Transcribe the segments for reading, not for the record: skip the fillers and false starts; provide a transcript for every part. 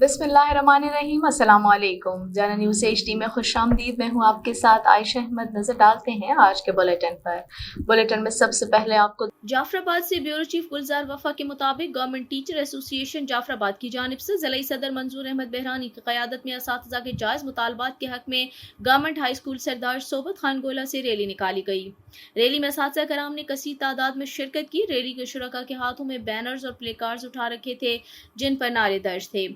बिस्मिल्लाहिर्रहमानिर्रहीम, अस्सलाम वालेकुम। जाना न्यूज़ HD में खुश आमदीद। मैं हूँ आपके साथ आयशा अहमद। नजर डालते हैं आज के बुलेटिन पर। बुलेटिन में सबसे पहले आपको जाफराबाद से ब्यूरो चीफ गुलजार वफा के मुताबिक गवर्नमेंट टीचर एसोसिएशन जाफराबाद की जानिब से ज़िला सदर मंजूर अहमद बहरानी की क़यादत में असातिज़ा के जायज़ मुतालबात के हक में गवर्नमेंट हाई स्कूल सरदार सोबत खान गोला से रैली निकाली गई। रैली में असातिज़ा कराम ने कसीर तादाद में शिरकत की। रैली के शुरका के हाथों में बैनर्स और प्ले कार्ड्स उठा रखे थे जिन पर नारे दर्ज थे।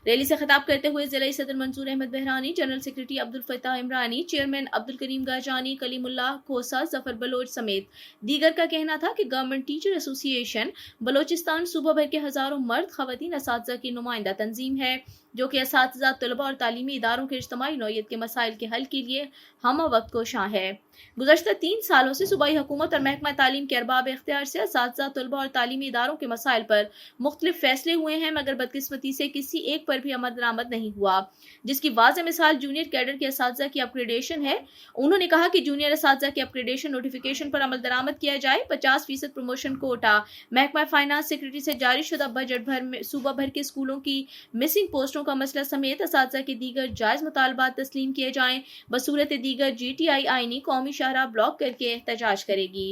रैली से खिताब करते हुए जिला सदर Manzoor Ahmed Bahrani, general secretary Abdul Fatah Imrani, chairman Abdul Karim Gajani, Kalimullah Khosa, Zafar Baloch समेत दीगर का कहना था कि गवर्नमेंट टीचर एसोसिएशन बलोचिस्तान सूबा भर के हजारों मर्द खवातीन असातिज़ा की नुमाइंदा तंजीम है जो कि असातिज़ा, तलबा और तालीमी इदारों के इज्तिमाई नौइयत के मसाइल के हल के लिए हम वक्त कोशां है। गुज़श्ता 3 सालों से सूबाई हुकूमत और महकमा तालीम के अरबाब इख्तियार से असातिज़ा, तलबा और तालीमी इदारों के मसाइल पर मुख्तलिफ फैसले हुए हैं, मगर बदकिस्मती से किसी एक पर भी अमल दरामद नहीं हुआ, जिसकी वाज़ेह मिसाल जूनियर कैडर के असातिज़ा की अपग्रेडेशन है। उन्होंने कहा कि जूनियर असातिज़ा के अपग्रेडेशन नोटिफिकेशन पर अमल दरामद किया जाए। 50% प्रमोशन कोटा महकमा फाइनेंस सेक्रेटरी से जारी शुदा बजट भर में सूबा भर के स्कूलों की मिसिंग पोस्टों का मसला समेत असातिज़ा के दीगर जायज़ मुतालबात तस्लीम किए जाएं। बसूरत दीगर GTI आईनी कौमी शाहरा ब्लॉक करके एहतजाज करेगी।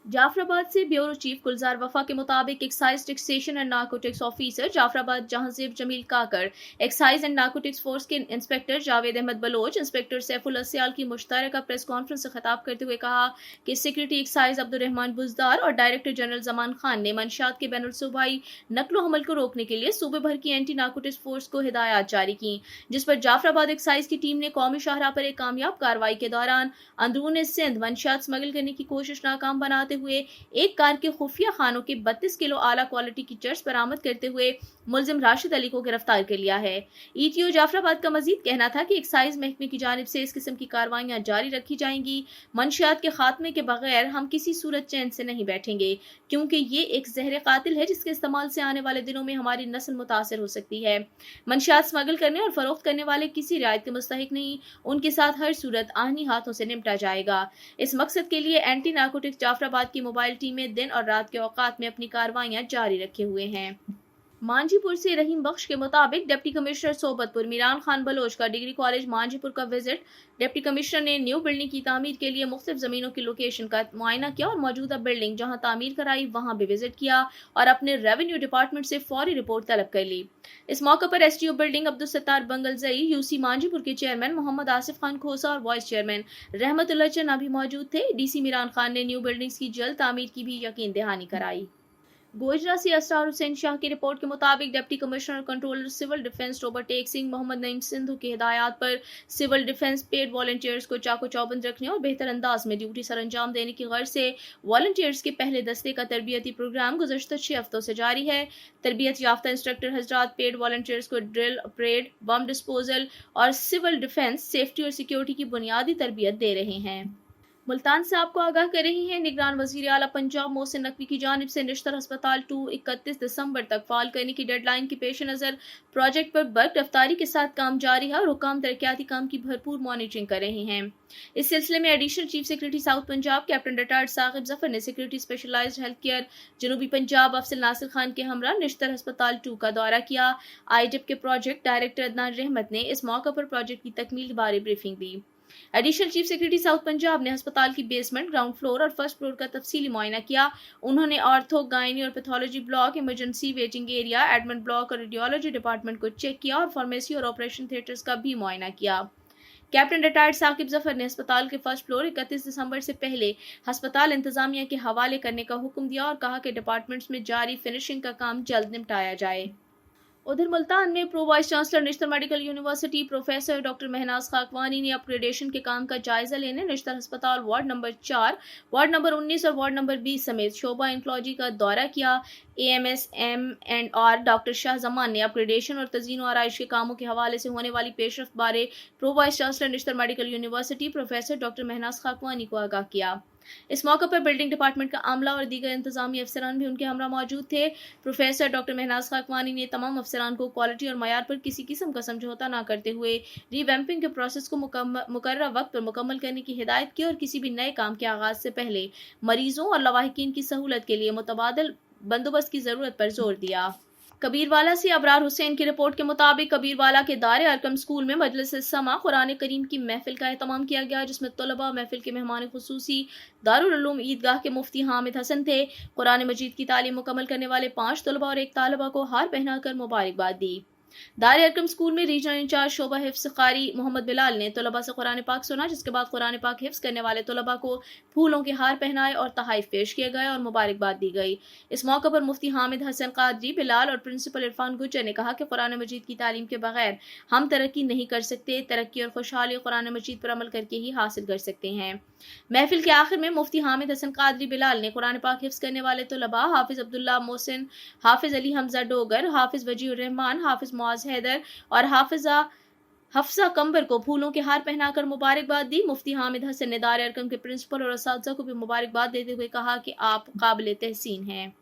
जाफराबाद से ब्यूरो चीफ गुलजार वफा के मुताबिक excise taxation and narcotics officer Jafarabad Jahanzeb Jamil Kakar, excise and narcotics force के इंस्पेक्टर जावेद अहमद बलोच, इंस्पेक्टर सैफुल अस्याल की मुश्तरका प्रेस कॉन्फ्रेंस से खिताब करते हुए कहा कि सेक्रेटरी एक्साइज अब्दुल रहमान बुजदार और डायरेक्टर जनरल जमान खान ने मंशियात के बैनुल सूबाई नकलो हमल को रोकने के लिए सूबे भर की एंटी नारकोटिक्स फोर्स को हिदायत जारी की, जिस पर जाफराबाद एक्साइज की टीम ने कौमी शाहरा पर एक कामयाब कार्रवाई के दौरान अंदरून सिंध मंशियात स्मगल करने की कोशिश नाकाम बनाते हुए एक कार के खुफिया खानों के 32 किलो आला क्वालिटी की चर्च बरामद करते हुए मुलजिम राशिद अली को गिरफ्तार कर लिया है। ETO जाफराबाद का मजीद कहना था कि एक्साइज महकमे की जानिब से इस किस्म की कार्रवाइयां जारी रखी जाएंगी। मंशियात के खात्मे के बगैर हम किसी सूरत चैन से नहीं बैठेंगे, क्योंकि ये एक जहर कातिल है जिसके इस्तेमाल से आने वाले दिनों में हमारी नस्ल मुतासर हो सकती है। मंशियात स्मगल करने और फरोख्त करने वाले किसी रियायत के मुस्तहिक नहीं, उनके साथ हर सूरत आहनी हाथों से निपटा जाएगा। इस मकसद के लिए एंटी नारकोटिक्स जाफराबाद की मोबाइल टीमें दिन और रात के औकात में अपनी कार्रवाइयां जारी रखे हुए हैं। मांझीपुर से रहीम बख्श के मुताबिक डिप्टी कमिश्नर सोबतपुर मीरान खान बलोच का डिग्री कॉलेज मांझीपुर का विजिट। डिप्टी कमिश्नर ने न्यू बिल्डिंग की तामीर के लिए मुख्तलिफ जमीनों की लोकेशन का मुआयना किया और मौजूदा बिल्डिंग जहां तामीर कराई वहां भी विजिट किया और अपने रेवेन्यू डिपार्टमेंट से फौरी रिपोर्ट तलब कर ली। इस मौके पर STO building Abdul Sattar Bangalzai, UC Manjhipur के चेयरमैन मोहम्मद आसिफ खान खोसा और वाइस चेयरमैन रहमतुल्लाह चन्ना भी मौजूद थे। DC मीरान खान ने न्यू बिल्डिंग्स की जल्द तामीर की भी यकीन दहानी कराई। गोजरा से असरार हुसैन शाह की रिपोर्ट के मुताबिक deputy commissioner controller civil defence Robert Tek Singh Mohammad Naeem Sindhu की हिदायत पर सिविल डिफेंस पेड वॉलंटियर्स को चाको चौबंद रखने और बेहतर अंदाज में ड्यूटी सर अंजाम देने की गर्ज से वॉलंटियर्स के पहले दस्ते का तरबियती प्रोग्राम गुज़श्ता 6 हफ्तों से जारी है। तरबियत याफ्ता इंस्ट्रक्टर हजरात पेड वॉलंटियर्स को ड्रिल, परेड, बम डिस्पोजल और सिविल डिफेंस, सेफ्टी और सिक्योरिटी की बुनियादी तरबियत दे रहे हैं। मुल्तान से आपको आगाह कर रही हैं निगरान वजीर आला पंजाब मोहसिन नकवी की जानिब से निश्तर अस्पताल 2 31 दिसंबर तक फाल करने की डेडलाइन के पेश नज़र प्रोजेक्ट पर बर्क रफ्तारी के साथ काम जारी है और हुकाम तरक्याती काम की भरपूर मॉनिटरिंग कर रहे हैं। इस सिलसिले में additional chief secretary south Punjab captain retired Saqib Zafar ने सेक्रेटरी स्पेशलाइज्ड हेल्थ केयर जनूबी पंजाब अफसल नासिर खान के हमरा निश्तर अस्पताल 2 का दौरा किया। IDIP के प्रोजेक्ट डायरेक्टर अदनान रहमत ने इस मौके पर प्रोजेक्ट की तकमील बारे ब्रीफिंग दी। Additional chief secretary south Punjab ने अस्पताल की बेसमेंट, ग्राउंड फ्लोर और फर्स्ट फ्लोर का तफसीली मुआयना किया। उन्होंने ऑर्थो, गायनी और pathology block, emergency waiting area, admit block और रेडियोलॉजी डिपार्टमेंट को चेक किया और फार्मेसी और ऑपरेशन थिएटर्स का भी मुआयना किया। कैप्टन रिटायर्ड साकिब जफर ने अस्पताल के फर्स्ट फ्लोर 31 दिसंबर से पहले अस्पताल इंतजामिया के हवाले करने का हुक्म दिया और कहा कि डिपार्टमेंट्स में जारी फिनिशिंग का काम जल्द निपटाया जाए। उधर मुल्तान में pro vice chancellor Nishtar medical university professor doctor Mahnaz Khakwani ने अपग्रेडेशन के काम का जायजा लेने निश्तर अस्पताल वार्ड नंबर 4, वार्ड नंबर 19 और वार्ड नंबर 20 समेत शोबा इंक्लॉजी का दौरा किया। AMS M&R doctor Shah Zaman ने अपग्रेडेशन और तज़ीन और आराइश के कामों के हवाले से होने वाली पेशरफ्त बारे pro vice chancellor Nishtar medical university professor doctor Mahnaz Khakwani को आगाह किया। इस मौके पर बिल्डिंग डिपार्टमेंट का आमला और दीगर इंतजामी अफसरान भी उनके हमरा मौजूद थे। प्रोफेसर डॉक्टर महनाज खाकवानी ने तमाम अफसरान को क्वालिटी और मयार पर किसी किस्म का समझौता न करते हुए रीवैम्पिंग के प्रोसेस को मुकर्रर वक्त पर मुकम्मल करने की हिदायत की और किसी भी नए काम के आगाज से पहले मरीजों और लवाहिकीन की सहूलत के लिए मुतबादिल बंदोबस्त की जरूरत पर जोर दिया। कबीरवाला से अबरार हुसैन की रिपोर्ट के मुताबिक कबीरवाला के दारे अरकम स्कूल में मजलिस समा कुरान करीम की महफिल का एहतमाम किया गया, जिसमें तलबा महफिल के मेहमान खुसूसी दारुल उलूम ईदगाह के मुफ्ती हामिद हसन थे। कुरान मजीद की तालीम मुकम्मल करने वाले 5 तलबा और एक तालिबा को हार पहनाकर मुबारकबाद दी। दार अरकम स्कूल में रीजनल इंचार्ज शोबा हिफ्स कारी मोहम्मद बिलाल ने तलबा से कुरान पाक सुना, जिसके बाद कुरान पाक हिफ्स करने वाले तलबा को फूलों के हार पहनाए और तहाइफ पेश किए गए और मुबारकबाद दी गई। इस मौके पर मुफ्ती हामिद हसन कादरी बिलाल और प्रिंसिपल इरफान गुज्जर ने कहा कि कुरान मजीद की तालीम के बगैर हम तरक्की नहीं कर सकते। तरक्की और खुशहाली कुरान मजीद पर अमल करके ही हासिल कर सकते हैं। महफिल के आखिर में मुफ्ती हामिद हसन कादरी बिलाल ने कुरान पाक हिफ्स करने वाले तलबा हाफिज अब्दुल्ला मोहसिन, हाफिज अली हमजा डोगर, हाफिज वजीउर रहमान, हाफिज मुआज हैदर और हफ्सा कंबर को फूलों के हार पहनाकर मुबारकबाद दी। मुफ्ती हामिद हसन ने दार अरकम के प्रिंसिपल और असातिज़ा को भी मुबारकबाद देते हुए कहा कि आप काबिल तहसीन हैं।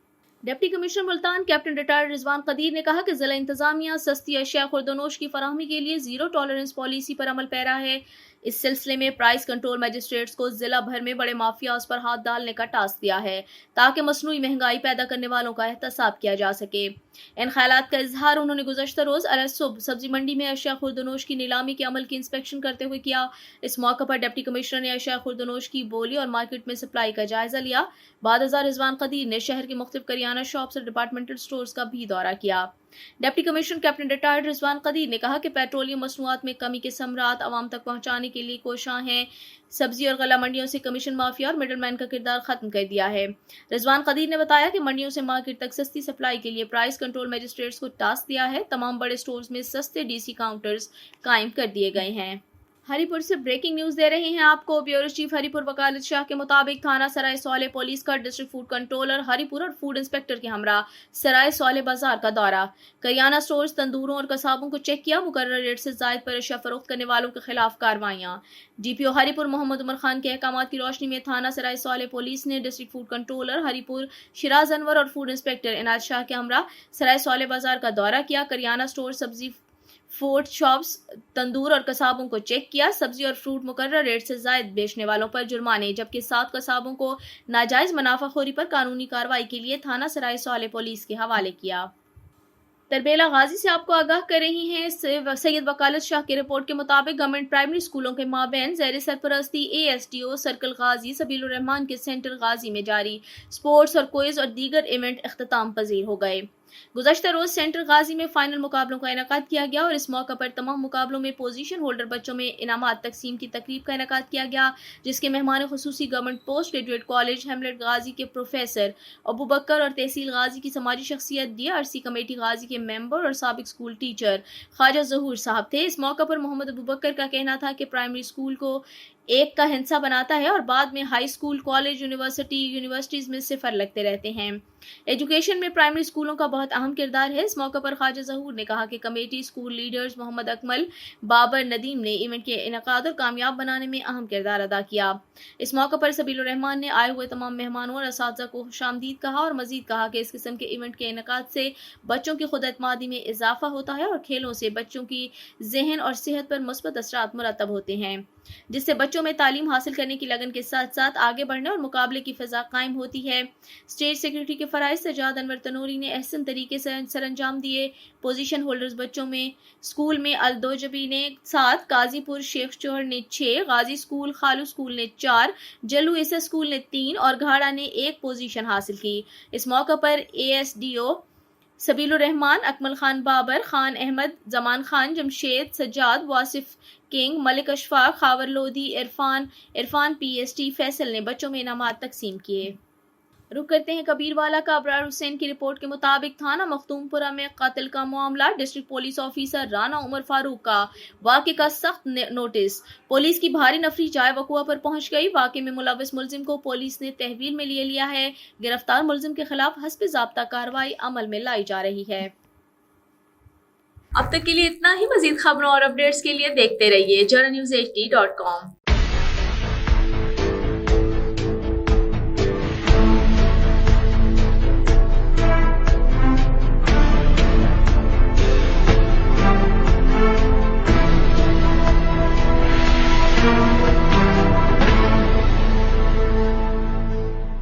Deputy commissioner Multan captain retired Rizwan Qadeer ने कहा कि जिला इंतजामिया सस्ती अशिया खुर्दनोश की फराहमी के लिए जीरो टॉलरेंस पॉलिसी पर अमल पैरा है। इस सिलसिले में प्राइस कंट्रोल मजिस्ट्रेट्स को जिला भर में बड़े माफियाज पर हाथ डालने का टास्क दिया है, ताकि मसनूई महंगाई पैदा करने वालों का एहतसाब किया जा सके। इन ख्यालात का इजहार उन्होंने गुज़श्ता रोज अलसुब सब्जी मंडी में अशिया खुर्दनोश की नीलामी के अमल की इंस्पेक्शन करते हुए किया। इस मौके पर डिप्टी कमिश्नर ने अशिया खुर्दनोश की बोली और मार्केट में सप्लाई का जायजा लिया। बाद रिजवान कदीर ने शहर के मुख्तलिफ करियाना शॉप्स और डिपार्टमेंटल स्टोर्स का भी दौरा किया। Deputy commissioner captain retired Rizwan Qadeer ने कहा कि पेट्रोलियम मसनूआत में कमी के समरात आवाम तक पहुंचाने के लिए कोशां हैं। सब्जी और गला मंडियों से कमीशन माफिया और मिडलमैन का किरदार खत्म कर दिया है। रिजवान कदीर ने बताया कि मंडियों से मार्केट तक सस्ती सप्लाई के लिए प्राइस कंट्रोल मजिस्ट्रेट्स को टास्क दिया है। तमाम बड़े स्टोर्स में सस्ते डीसी काउंटर्स कायम कर दिए गए हैं। हरिपुर से ब्रेकिंग न्यूज दे रहे हैं आपको। ब्यूरो चीफ हरिपुर वकालत शाह के मुताबिक थाना सराय सोले पुलिस का डिस्ट्रिक्ट फूड कंट्रोलर हरिपुर और फूड इंस्पेक्टर के हमरा सराय सोले बाजार का दौरा, करियाना स्टोर्स, तंदूरों और कसाबों को चेक किया। मुकर्रर रेट से जायद पर अशिया फरोख्त करने वालों के खिलाफ कार्रवाइयां। डीपीओ हरिपुर मोहम्मद उमर खान के अहकामात की रोशनी में थाना सराय सोले पुलिस ने district food controller Haripur Siraj Anwar और फूड इंस्पेक्टर इनायत शाह के हमरा सराय सोले बाजार का दौरा किया। करियाना स्टोर, सब्जी फूड शॉप्स, तंदूर और कसाबों को चेक किया। सब्जी और फ्रूट मुकर्रर रेट से जायद बेचने वालों पर जुर्माने, जबकि 7 कसाबों को नाजायज मुनाफाखोरी पर कानूनी कार्रवाई के लिए थाना सराय सोले पुलिस के हवाले किया। तरबेला गाजी से आपको आगाह कर रही हैं सैयद वकालत शाह की रिपोर्ट के मुताबिक गवर्नमेंट प्राइमरी स्कूलों के माबैन ज़ेर सरपरस्ती ASDO सर्कल गाजी सबीलुर रहमान के सेंटर गाजी में जारी स्पोर्ट्स और क्विज और दीगर इवेंट इख्तिताम पजीर हो गए। गुज़श्ता रोज सेंटर गाजी में फाइनल मुकाबलों का इनेकाद किया गया और इस मौका पर तमाम मुकाबलों में पोजीशन होल्डर बच्चों में इनामात तकसीम की तकरीब का इनेकाद किया गया, जिसके मेहमान खुसूसी गवर्नमेंट पोस्ट ग्रेजुएट कॉलेज हेमलेट गाजी के प्रोफेसर अबू बकर और तहसील गाजी की समाजी शख्सियत DRC कमेटी गाजी के मेंबर और साबिक स्कूल टीचर ख्वाजा ज़हूर साहब थे। इस मौका पर मोहम्मद अबू बकर का कहना था कि प्राइमरी स्कूल को एक का हिस्सा बनाता है और बाद में हाई स्कूल, कॉलेज, यूनिवर्सिटीज में सिफर लगते रहते हैं। एजुकेशन में प्राइमरी स्कूलों का बहुत अहम किरदार है। इस मौके पर ख्वाजा ज़हूर ने कहा कि committee, school leaders Mohammad Akmal, Babar, Nadeem ने इवेंट के इनेकाद और कामयाब बनाने में अहम किरदार अदा किया। इस मौके पर सबीलुर रहमान ने आए हुए तमाम मेहमानों और असातिज़ा को खुशामदीद कहा और मजीद कहा कि इस किस्म के इवेंट के इनेकाद से बच्चों की खुद एतमादी में इजाफा होता है और खेलों से बच्चों की जहन और सेहत पर मुस्बत असरात मुरतब होते हैं, जिससे बच्चों में तालीम हासिल करने की लगन के साथ साथ आगे बढ़ने और मुकाबले की फिजा कायम होती है। स्टेट सेक्रेटरी के फराइज सजाद अनवर तनूरी ने अहसन तरीके से सरअंजाम दिए। पोजीशन होल्डर्स बच्चों में स्कूल में अलदोजबी ने 7, काजीपुर शेख चौहर ने 6, गाजी स्कूल, खालू स्कूल ने 4, जल्लू ईसा स्कूल ने 3 और घाड़ा ने 1 पोजीशन हासिल की। इस मौके पर ASDO Sabeelur Rehman, Akmal Khan, Babar Khan, Ahmed, Zaman Khan, Jamshed, Sajjad, Wasif King, Malik Ashfaq, Khawar Lodhi, Irfan PST, Faisal ने बच्चों में इनामात तकसीम किए। रुक करते हैं कबीरवाला का। अबरार हुसैन की रिपोर्ट के मुताबिक थाना मखदूमपुरा में कत्ल का मामला, district police officer Rana Umar Farooq का वाक़े का सख्त नोटिस। पुलिस की भारी नफरी जाए वकुआ पर पहुंच गई। वाक़े में मुलविस मुलजिम को पुलिस ने तहवील में ले लिया है। गिरफ्तार मुलजिम के खिलाफ हस्ब ज़ाब्ता कार्रवाई अमल में लाई जा रही है। अब तक के लिए इतना ही। मजीद खबरों और अपडेट्स के लिए देखते रहिए JournalNewsHD.com।